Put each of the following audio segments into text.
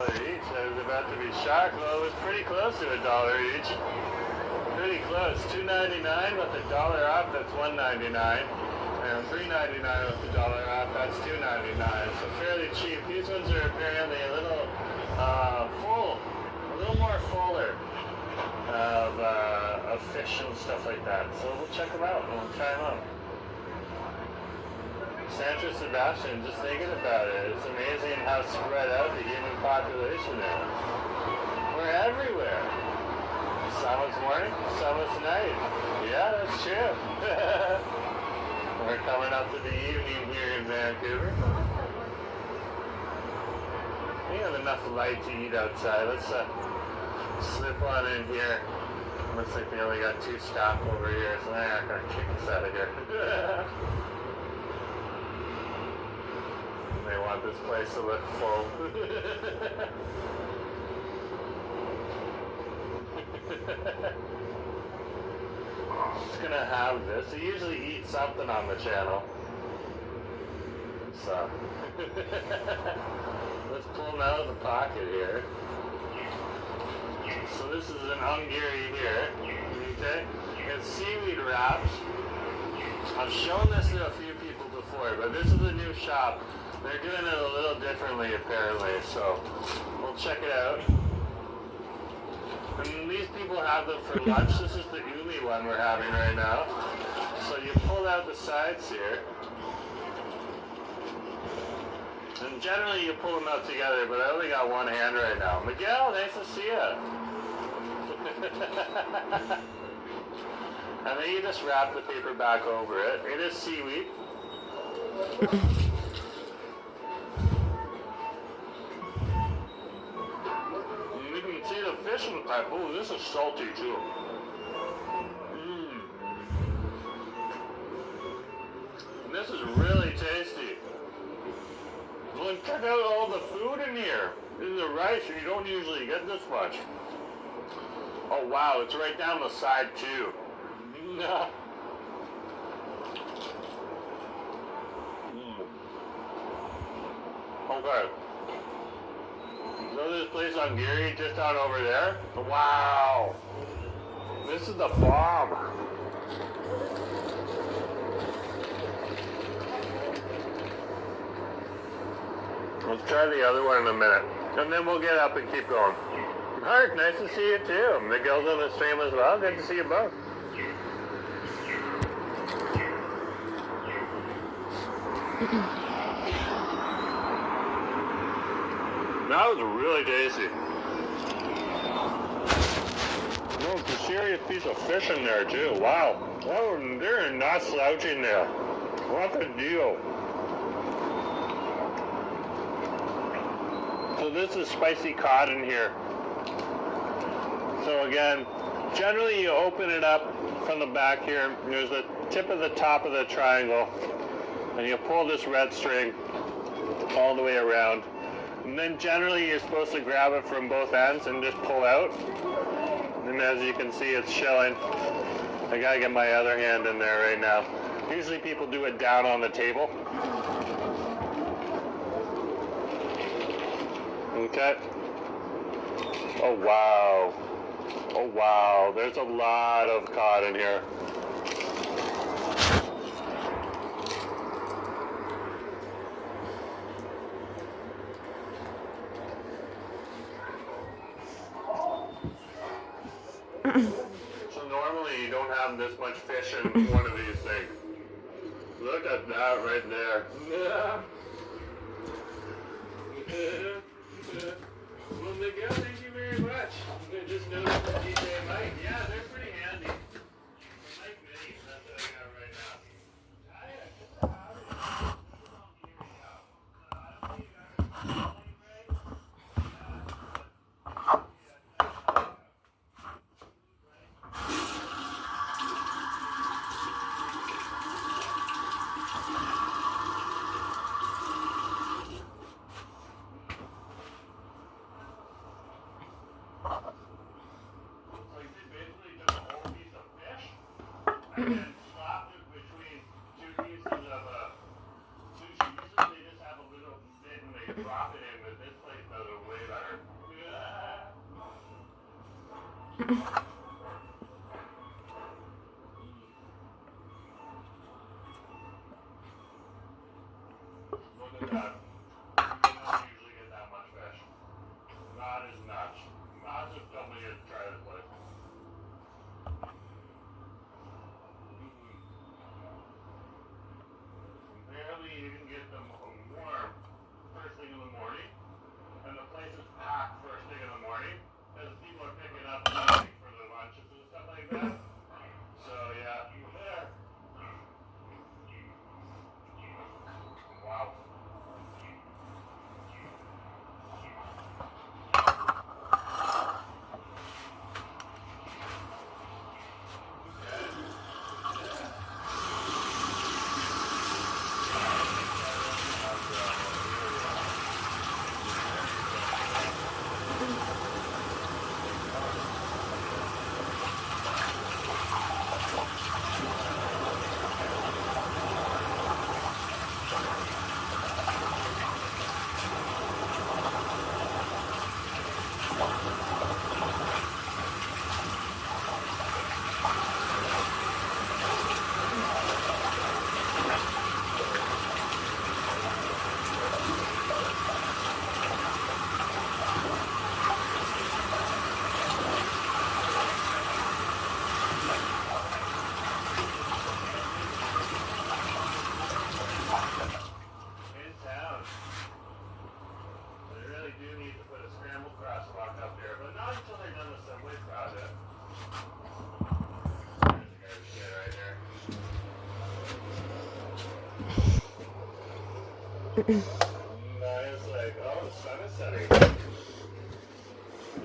Each. I was about to be shocked. Well, it was pretty close to $1 each. Pretty close. $2.99 with $1 off. That's $1.99. And $3.99 with $1 off. That's $2.99. So fairly cheap. These ones are apparently a little full, a little more fuller of fish and stuff like that. So we'll check them out and we'll try them out. San Sebastian, just thinking about it, it's amazing how spread out the human population is. We're everywhere. Some is morning, some is night. Yeah, that's true. We're coming up to the evening here in Vancouver. We have enough light to eat outside. Let's slip on in here. Looks like they only got 2 stop over here, so they're not going to kick us out of here. They want this place to look full. Just gonna have this. I usually eat something on the channel. So let's pull them out of the pocket here. So this is an ungiri here. Okay? It's seaweed wraps. I've shown this to a few people before, but this is a new shop. They're doing it a little differently apparently, so we'll check it out. And these people have them for lunch. This is the umi one we're having right now. So you pull out the sides here. And generally you pull them out together, but I only got one hand right now. Miguel, nice to see you. And then you just wrap the paper back over it. It is seaweed. You can see the fish in the pipe. Oh, this is salty too. And this is really tasty. Well, and check out all the food in here. In the rice, and you don't usually get this much. Oh wow, it's right down the side too. Okay. So this place on Gary, just out over there. Wow. This is the bomb. Let's try the other one in a minute. And then we'll get up and keep going. Mark, nice to see you too. Miguel's on the stream as well. Good to see you both. That was really tasty. Oh, it's a serious piece of fish in there too. Wow. Oh, they're not slouching there. What a deal. So this is spicy cod in here. So again, generally you open it up from the back here. There's the tip of the top of the triangle. And you pull this red string all the way around. And then generally you're supposed to grab it from both ends and just pull out. And as you can see, it's showing. I gotta get my other hand in there right now. Usually people do it down on the table. Okay. Oh wow. Oh wow, there's a lot of cod in here. So normally you don't have this much fish in one of these things. Look at that right there. Well, Miguel, thank you very much. I just noticed the DJ mic. Yeah, they're pretty handy. The mic minis, that's what I got right now. And then slapped it between 2 pieces of sushi. Usually they just have a little bit and they drop it in, but this place does it way better. at that. You don't usually get that much fish. Not as much. Not just told me to try this place. Barely even get them warm first thing in the morning, and the place is packed first thing in the morning, as people are picking up for their lunches and stuff like that. So yeah, there. Wow. It's like, oh, the sun is setting.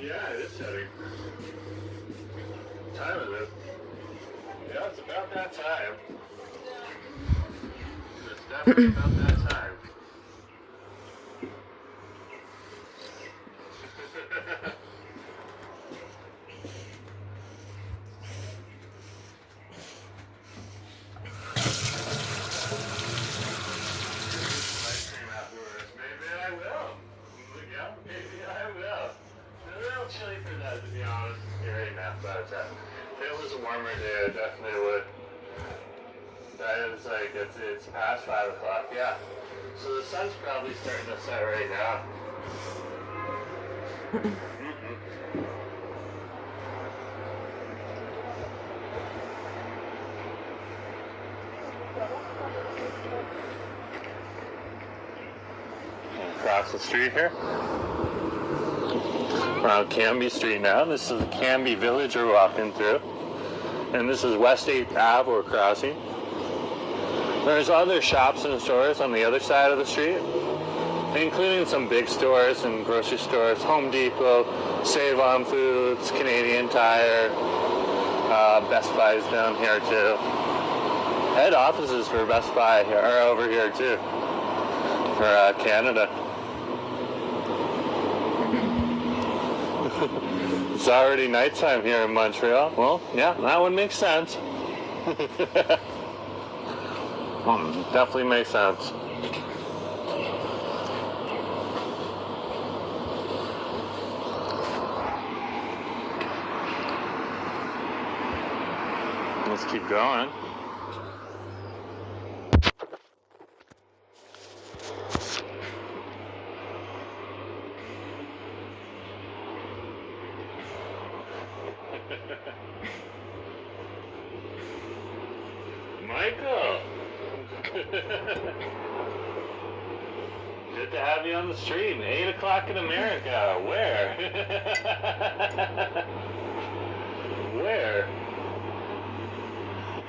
Yeah, it is setting. What time is it? Yeah, it's about that time. It's definitely about that time. Definitely would. That is like, it's past 5 o'clock, yeah. So the sun's probably starting to set right now. Across the street here. We're on Canby Street now. This is the Canby Village we're walking through. And this is West 8th Ave we're crossing. There's other shops and stores on the other side of the street, including some big stores and grocery stores, Home Depot, Save On Foods, Canadian Tire, Best Buy's down here too. Head offices for Best Buy are over here too, for Canada. It's already nighttime here in Montreal. Well, yeah, that would make sense. Definitely makes sense. Let's keep going. Michael! Good to have you on the stream. 8 o'clock in America. Where? Where?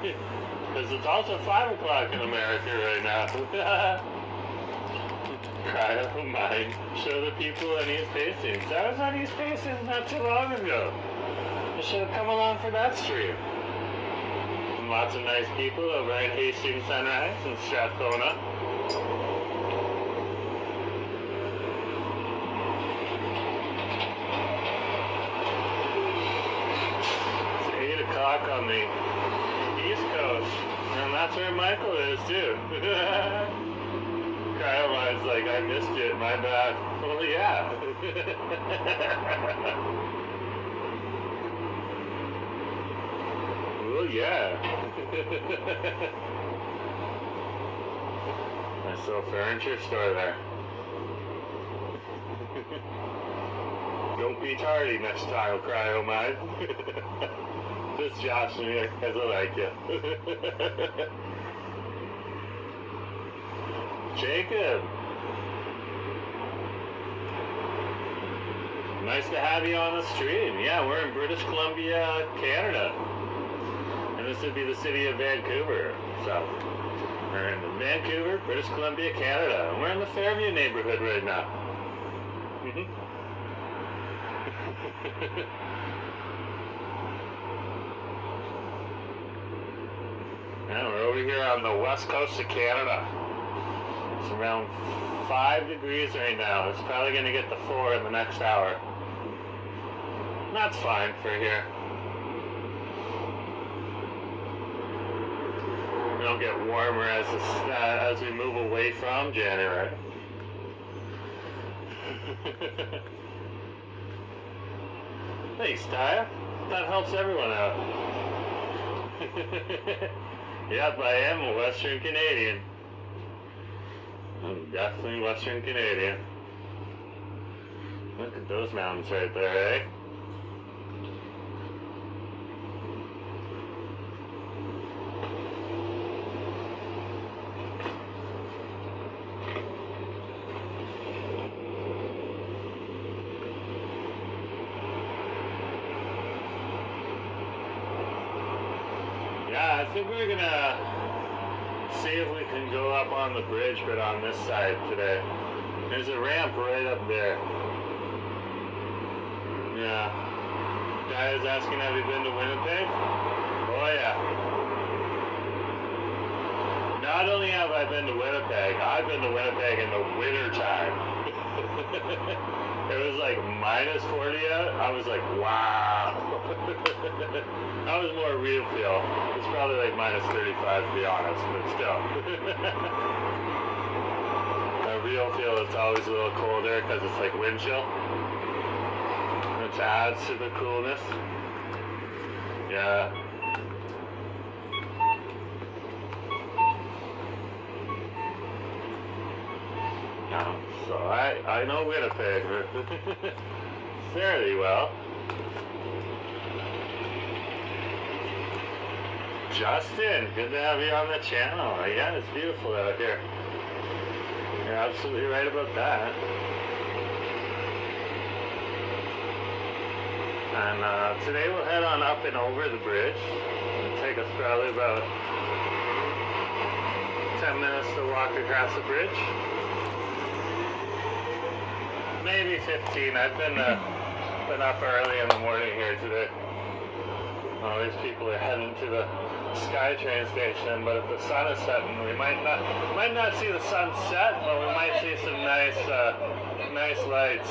Because it's also 5 o'clock in America right now. Cry out mine. Show the people on East Hastings. I was on East Hastings not too long ago. I should have come along for that stream. And lots of nice people over at Hastings Sunrise and Strathcona. It's 8 o'clock on the East Coast. And that's where Michael is too. Kyle was like, I missed it, my bad. Well, yeah. Oh yeah. Nice little furniture store there. Don't be tardy next time, cry oh mine. Just joshing you because I like you. Jacob. Nice to have you on the stream. Yeah, we're in British Columbia, Canada. And this would be the city of Vancouver. So, we're in Vancouver, British Columbia, Canada. And we're in the Fairview neighborhood right now. Yeah, we're over here on the west coast of Canada. It's around 5 degrees right now. It's probably going to get to 4 in the next hour. That's fine for here. It'll get warmer as we move away from January. Thanks, Taya. That helps everyone out. Yep, I am a Western Canadian. I'm definitely Western Canadian. Look at those mountains right there, eh? Yeah, I think we're gonna see if we can go up on the bridge, but on this side today. There's a ramp right up there. Yeah. Guy is asking, have you been to Winnipeg? Oh yeah. Not only have I been to Winnipeg, I've been to Winnipeg in the winter time. It was like minus 40 out. I was like, wow. That was more real feel. It's probably like minus 35 to be honest, but still. A real feel, it's always a little colder because it's like wind chill, which adds to the coolness. Yeah. So I know Winnipeg fairly well. Justin, good to have you on the channel. Yeah, it's beautiful out here. You're absolutely right about that. And today we'll head on up and over the bridge. It'll take us probably about 10 minutes to walk across the bridge. Maybe 15. I've been up early in the morning here today. All these people are heading to the SkyTrain station, but if the sun is setting, we might not see the sun set, but we might see some nice lights.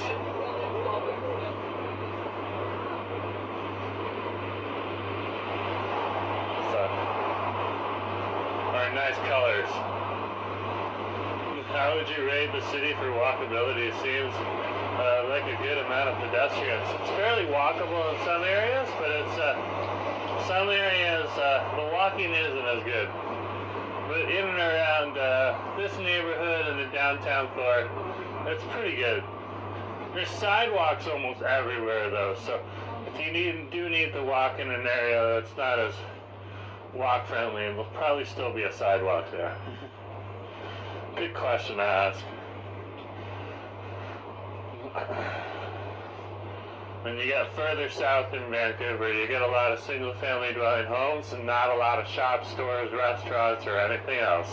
So, or nice colors. How would you rate the city for walkability? It seems like a good amount of pedestrians. It's fairly walkable in some areas, but it's some areas the walking isn't as good. But in and around this neighborhood and the downtown core, it's pretty good. There's sidewalks almost everywhere though, so if you do need to walk in an area that's not as walk friendly, there'll probably still be a sidewalk there. Good question to ask. When you get further south in Vancouver, you get a lot of single-family dwelling homes and not a lot of shops, stores, restaurants, or anything else.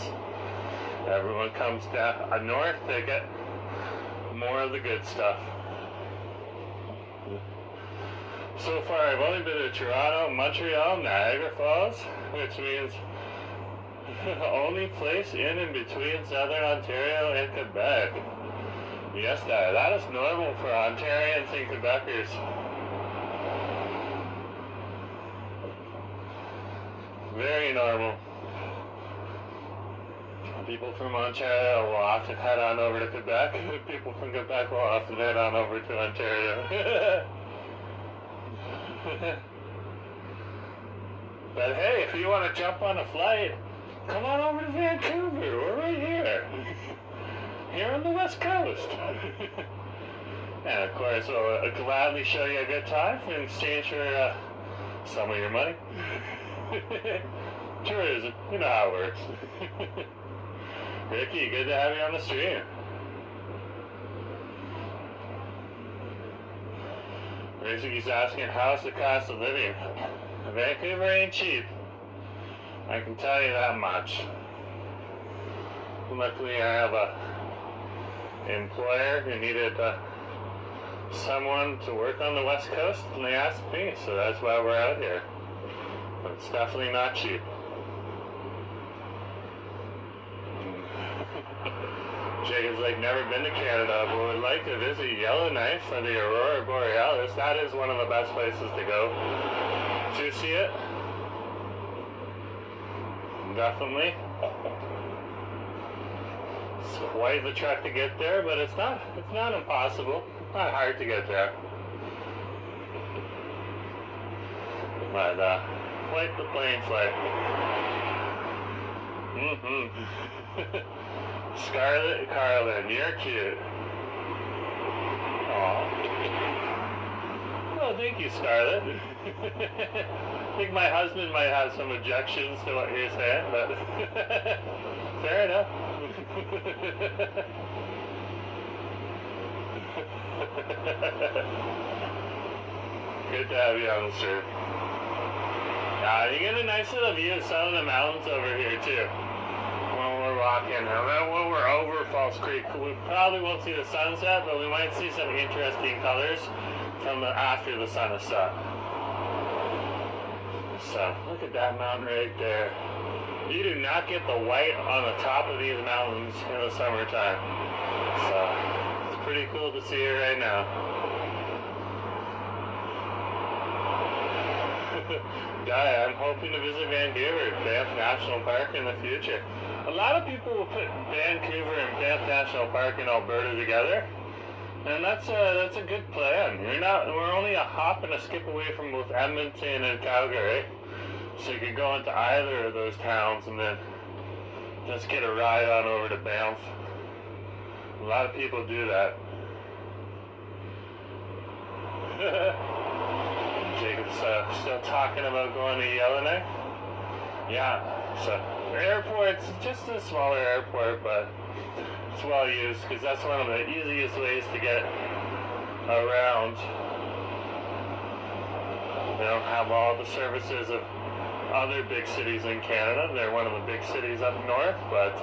Everyone comes down north, they get more of the good stuff. So far, I've only been to Toronto, Montreal, Niagara Falls, which means only place in and between Southern Ontario and Quebec. Yes, that is normal for Ontarians and Quebecers. Very normal. People from Ontario will often head on over to Quebec. People from Quebec will often head on over to Ontario. But hey, if you want to jump on a flight, come on over to Vancouver. We're right here. Here on the West Coast. And of course, we'll gladly show you a good time in exchange for some of your money. Tourism, you know how it works. Ricky, good to have you on the stream. Basically, he's asking, how's the cost of living? Vancouver ain't cheap. I can tell you that much. Luckily, I have a employer who needed someone to work on the West Coast, and they asked me, so that's why we're out here. But it's definitely not cheap. Jacob's like, never been to Canada, but would like to visit Yellowknife for the Aurora Borealis. That is one of the best places to go to see it. Definitely. It's quite the trek to get there, but it's not impossible. It's not hard to get there. But quite the plane flight. Scarlett Carlin, you're cute. Aw. Well, thank you, Scarlett. I think my husband might have some objections to what you're saying, but fair enough. Good to have you on the stream. You get a nice little view of some of the mountains over here, too. When we're walking, and then when we're over False Creek, we probably won't see the sunset, but we might see some interesting colors from after the sun is set. So, look at that mountain right there. You do not get the white on the top of these mountains in the summertime. So, it's pretty cool to see it right now. I'm hoping to visit Vancouver, Banff National Park in the future. A lot of people will put Vancouver and Banff National Park in Alberta together, and that's a good plan. We're only a hop and a skip away from both Edmonton and Calgary, so you could go into either of those towns and then just get a ride on over to Banff. A lot of people do that. Jacob's still talking about going to Yellowknife. Yeah, so the airport's just a smaller airport, but it's well used because that's one of the easiest ways to get around. They don't have all the services of other big cities in Canada. They're one of the big cities up north, but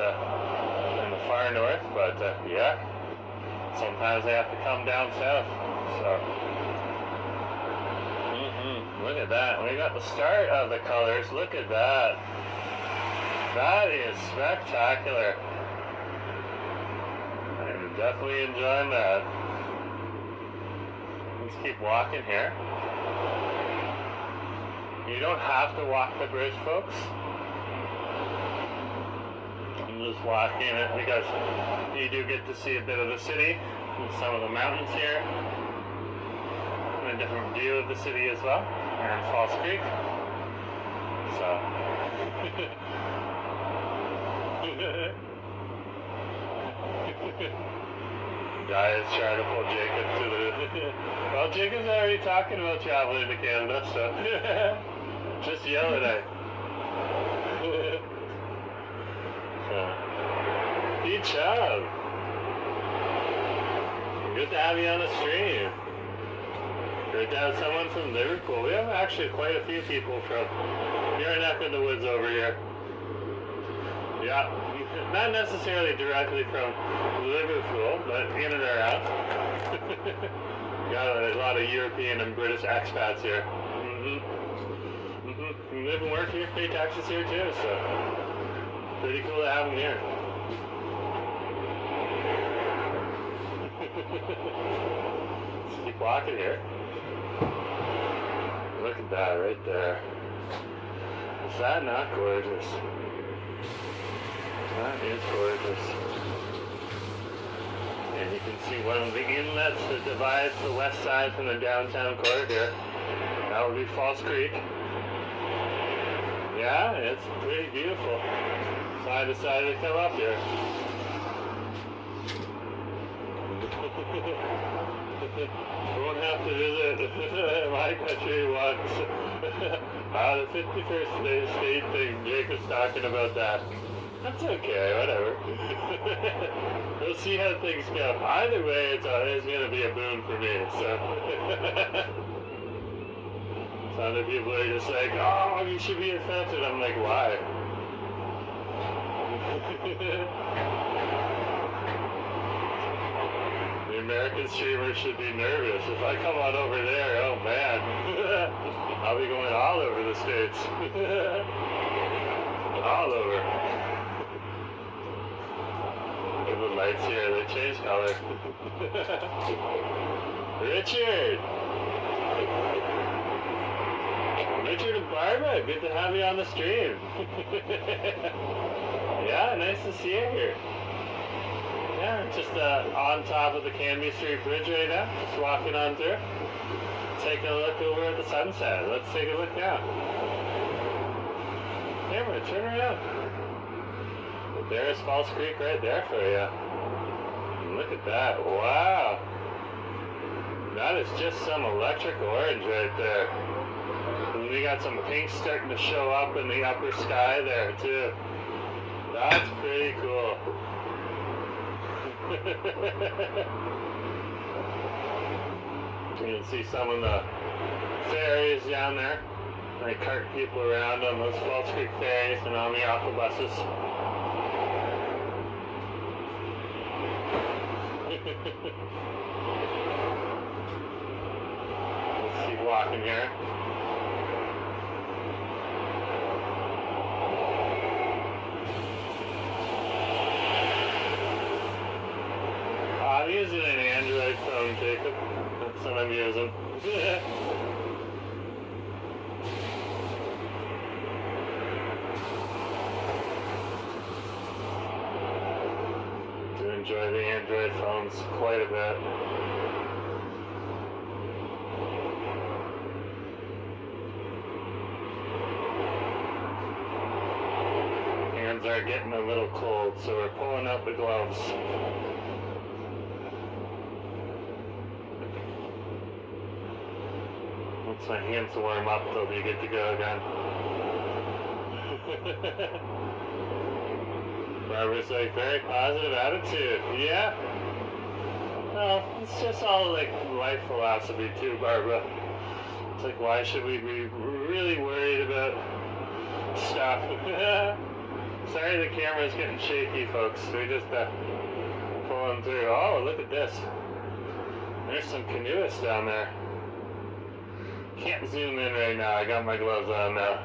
in the far north, but yeah, sometimes they have to come down south, so. Look at that. We got the start of the colors. Look at that. That is spectacular. I'm definitely enjoying that. Let's keep walking here. You don't have to walk the bridge, folks. I'm just walking it because you do get to see a bit of the city and some of the mountains here. A different view of the city as well, and False Creek. So, guy is trying to pull Jacob to the. Well, Jacob's already talking about traveling to Canada, so just yell at it. Good job. Good to have you on the stream. Great to have someone from Liverpool. We have actually quite a few people from your neck of the woods over here. Yeah, not necessarily directly from Liverpool, but in and around. Got a lot of European and British expats here. You live and work here, pay taxes here too, so pretty cool to have them here. Let's keep walking here. Look at that right there. Is that not gorgeous? That is gorgeous. And you can see one of the inlets that divides the west side from the downtown corridor. That would be False Creek. Yeah, it's pretty beautiful. So I decided to come up here. Won't have to visit my country once. The 51st state thing, Jake was talking about that. That's okay, whatever. We'll see how things go. Either way, it's going to be a boon for me, so. Other people are just like, oh, you should be offended. I'm like, why? The American streamers should be nervous. If I come on over there, oh man, I'll be going all over the States. All over. Look at the lights here, they change color. Richard! Richard and Barbara, good to have you on the stream. Yeah, nice to see you here. Yeah, just on top of the Canby Street Bridge right now, just walking on through. Taking a look over at the sunset. Let's take a look now. Camera, turn around. There's Falls Creek right there for you. Look at that, wow. That is just some electric orange right there. And we got some pink starting to show up in the upper sky there too. That's pretty cool. You can see some of the ferries down there. They cart people around on those Falls Creek ferries and on the aqua buses. Let's keep walking here. I'm using an Android phone, Jacob. That's what I'm using. Do enjoy the Android phones quite a bit. Hands are getting a little cold, so we're pulling out the gloves. Once my hands warm up, they'll be good to go again. Barbara's like, very positive attitude. Yeah. Well, it's just all like life philosophy too, Barbara. It's like, why should we be really worried about stuff? Sorry the camera's getting shaky, folks. We're just pulling through. Oh, look at this. There's some canoeists down there. Can't zoom in right now. I got my gloves on now.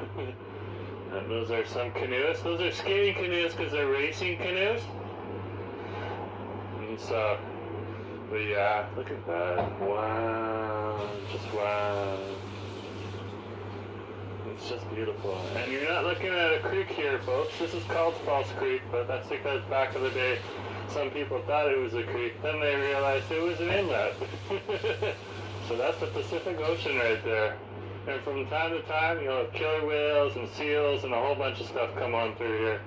And those are some canoeists. Those are skating canoes because they're racing canoes. And so, but yeah, look at that. Wow. Just wow. It's just beautiful. And you're not looking at a creek here, folks. This is called Falls Creek, but that's because back in the day, some people thought it was a creek. Then they realized it was an inlet. So that's the Pacific Ocean right there. And from time to time, you'll have killer whales and seals and a whole bunch of stuff come on through here.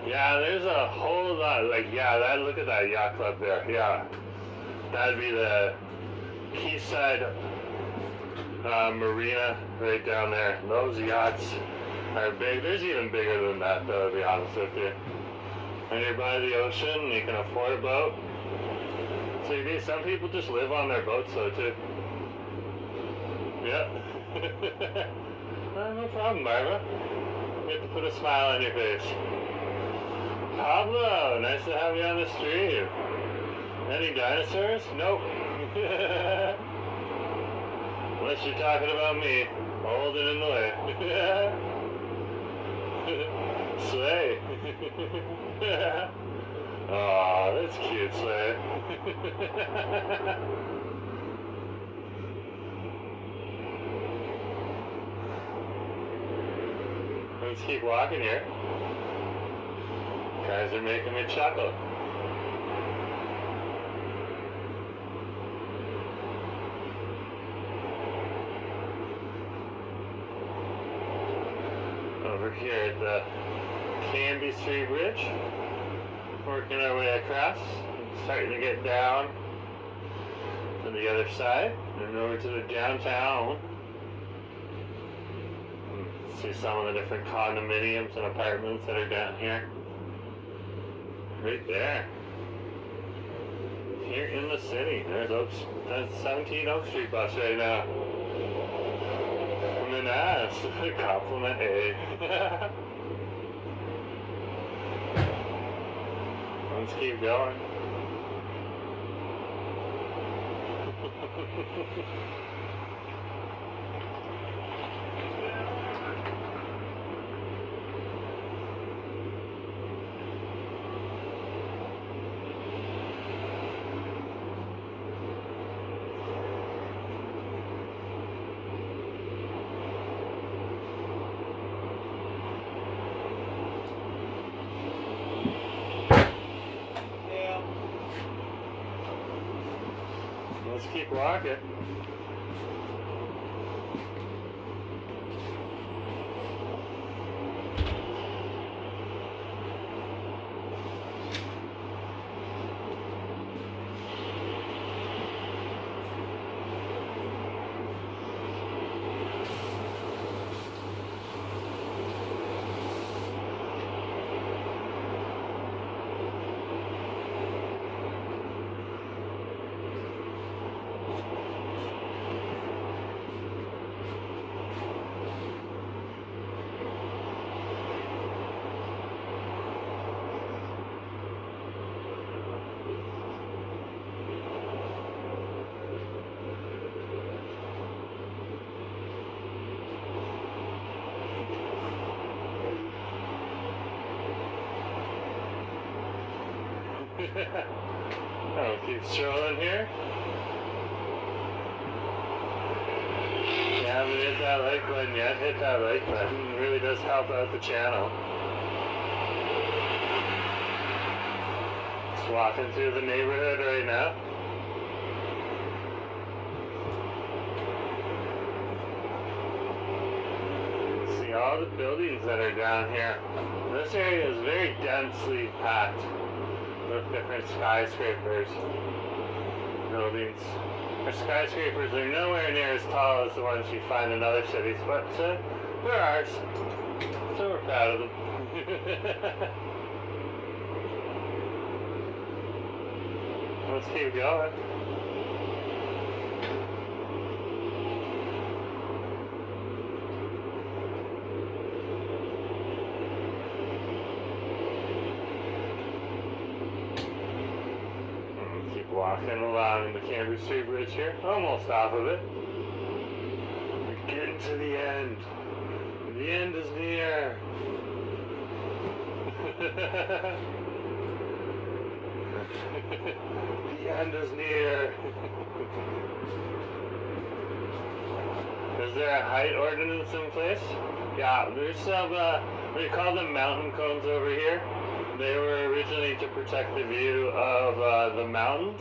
Yeah, there's a whole lot. Like, yeah, look at that yacht club there. Yeah. That'd be the Quayside Marina right down there. Those yachts are big. There's even bigger than that, though, to be honest with you. And you're by the ocean, you can afford a boat. So you do, some people just live on their boats though too. Yep. No problem, Barbara. You have to put a smile on your face. Pablo, nice to have you on the stream. Any dinosaurs? Nope. Unless you're talking about me, old and in the way. Slay. Aw, that's cute, Slay. Let's keep walking here. Guys are making me chuckle. here at the Canby Street Bridge. Working our way across, starting to get down to the other side and over to the downtown. See some of the different condominiums and apartments that are down here. Right there. Here in the city. There's that's 17 Oak Street bus right now. And then that's a compliment, eh? Let's keep going. Let's keep walking. Oh, keep strolling here. If you haven't hit that like button yet, hit that like button. It really does help out the channel. Just walking through the neighborhood right now. See all the buildings that are down here. This area is very densely packed with different skyscrapers, buildings. Our skyscrapers are nowhere near as tall as the ones you find in other cities, but they're ours, so we're proud of them. Let's keep going. Walking along the Canby Street Bridge here, almost off of it. We're getting to the end. The end is near. The end is near. Is there a height ordinance in place? Yeah, there's some, we call them mountain cones over here. They were originally to protect the view of the mountains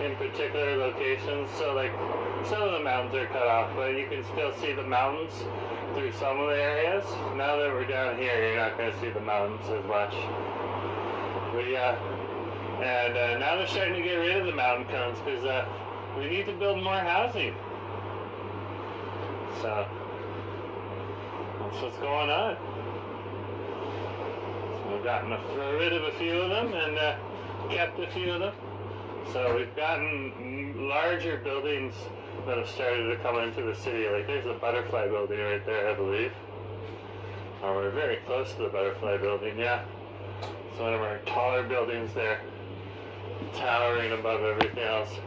in particular locations. So like some of the mountains are cut off, but you can still see the mountains through some of the areas. Now that we're down here, you're not going to see the mountains as much. But yeah, and now they're starting to get rid of the mountain cones because we need to build more housing. So that's what's going on. We've gotten rid of a few of them and kept a few of them. So we've gotten larger buildings that have started to come into the city. Like there's a butterfly building right there, I believe. Or we're very close to the butterfly building, yeah. It's one of our taller buildings there, towering above everything else.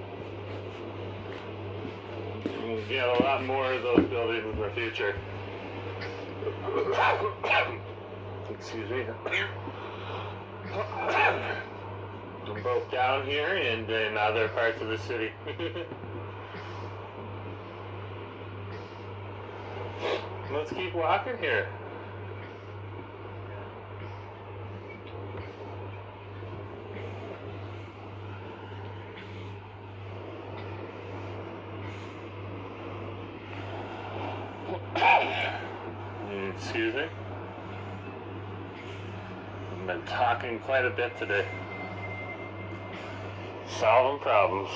We'll get a lot more of those buildings in the future. Excuse me. Both down here and in other parts of the city. Let's keep walking here. Excuse me. I've been talking quite a bit today. Solving problems.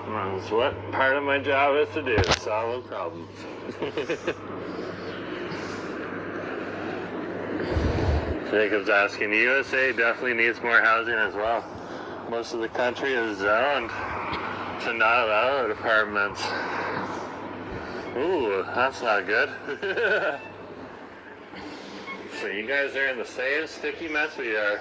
That's what part of my job is to do, solving problems. Jacob's asking, the USA definitely needs more housing as well. Most of the country is zoned to not allow apartments. Ooh, that's not good. So you guys are in the same sticky mess we are.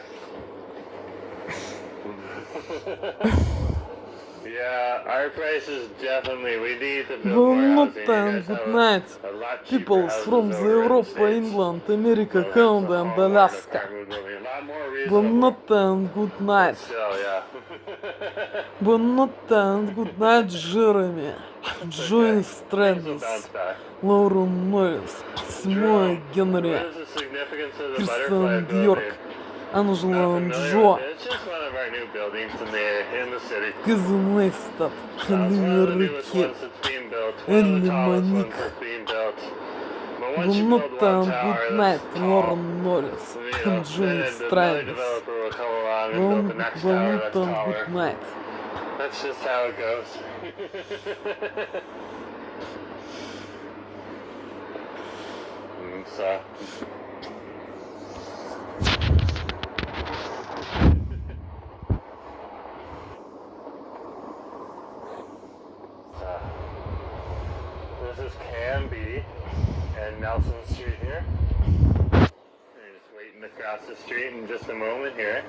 Yeah, our prices definitely, we need to build more housing. Good night. People from Europe, England, America, Canada and Alaska. Good night. Good night, Jeremy. Join Strangers. Lauren Norris. Simone Henry. Christian Bjork. Angela Joe. Казанестад, Америки, Элли Моник, Гунотан, Гуднайт, Лорен Норрис, Джонни Страйнес, Гунотан, Гуднайт. That's just how it goes. So. This is Canby and Nelson Street here. We're just waiting to cross the street in just a moment here.